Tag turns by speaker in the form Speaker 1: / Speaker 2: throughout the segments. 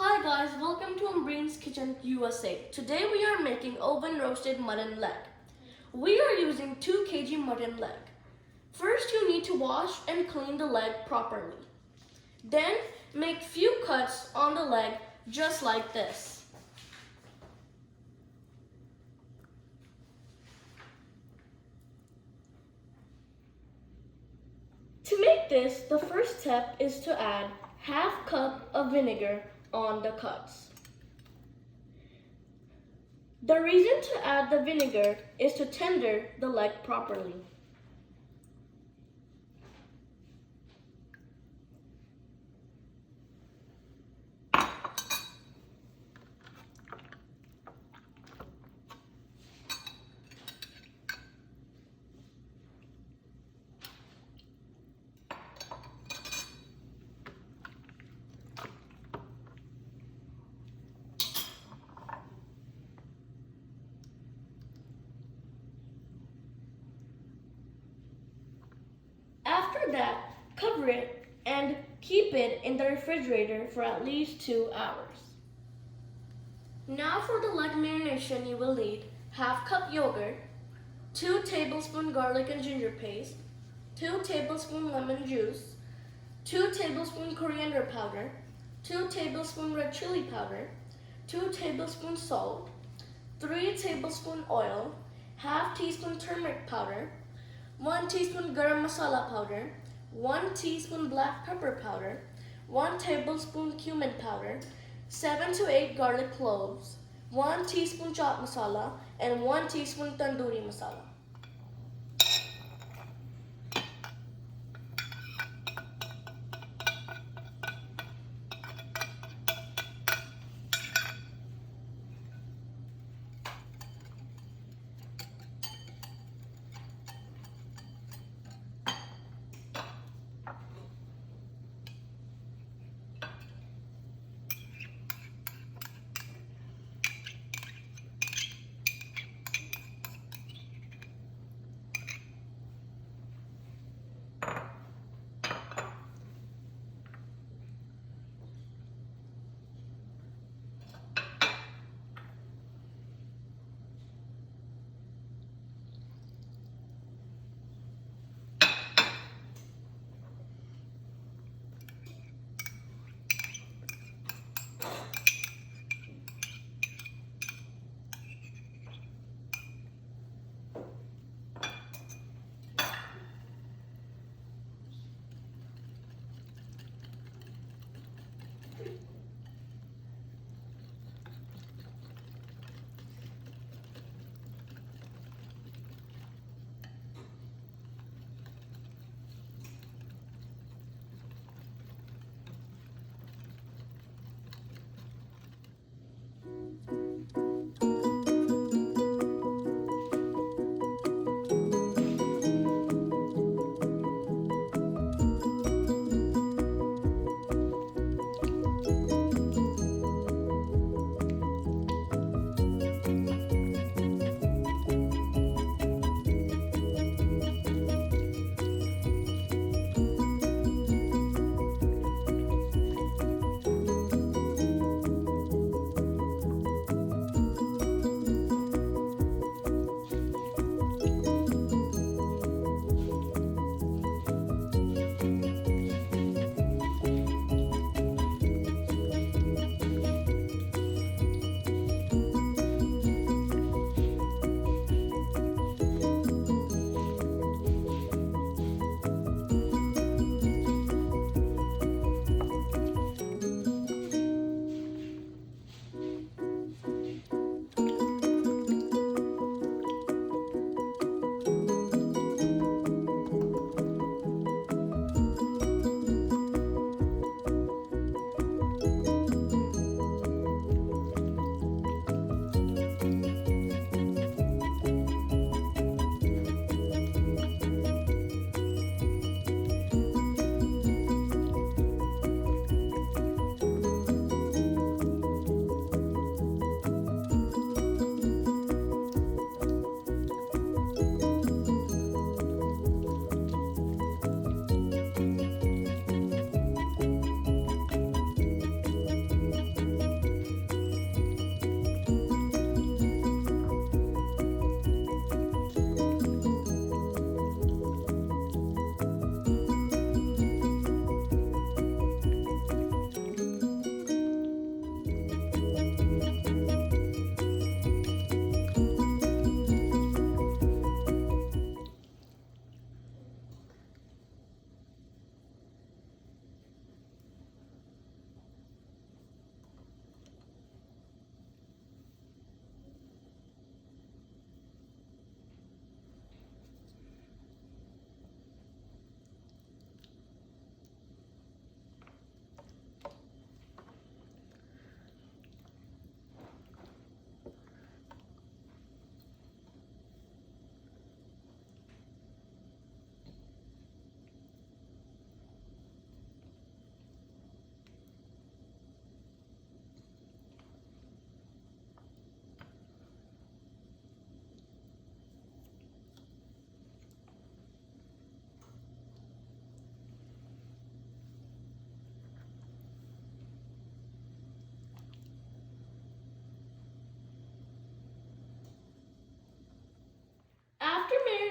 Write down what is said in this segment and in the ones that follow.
Speaker 1: Hi guys, welcome to Ambreen's Kitchen USA. Today we are making oven roasted mutton leg. We are using 2 kg mutton leg. First you need to wash and clean the leg properly. Then make few cuts on the leg just like this. To make this, the first step is to add half cup of vinegar on the cuts. The reason to add the vinegar is to tender the leg properly. After that, cover it and keep it in the refrigerator for at least 2 hours. Now for the leg marination, you will need half cup yogurt, 2 tablespoons garlic and ginger paste, 2 tablespoons lemon juice, 2 tablespoons coriander powder, 2 tablespoons red chili powder, 2 tablespoons salt, 3 tablespoons oil, half teaspoon turmeric powder, 1 teaspoon garam masala powder, 1 teaspoon black pepper powder, 1 tablespoon cumin powder, 7 to 8 garlic cloves, 1 teaspoon chaat masala, and 1 teaspoon tandoori masala.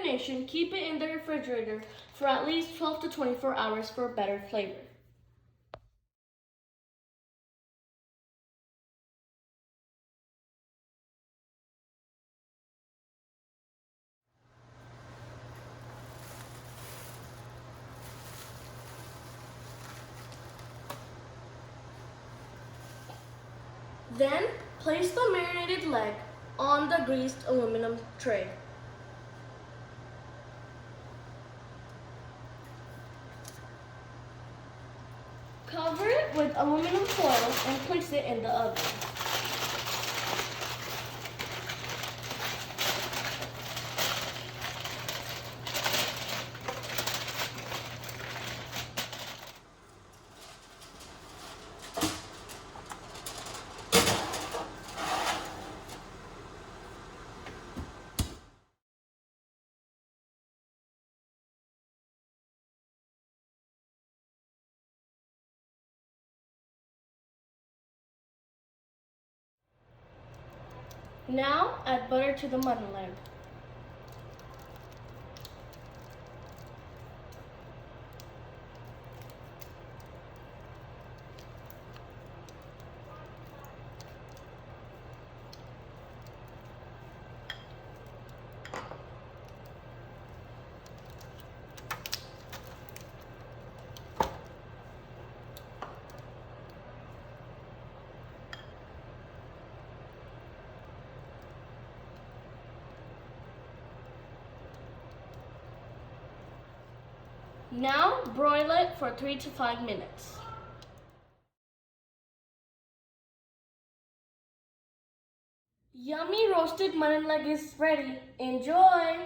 Speaker 1: marination, keep it in the refrigerator for at least 12 to 24 hours for a better flavor. Then, place the marinated leg on the greased aluminum tray. Cover it with aluminum foil and place it in the oven. Now, add butter to the mutton leg. Now, broil it for 3 to 5 minutes. Yummy roasted mutton leg is ready. Enjoy!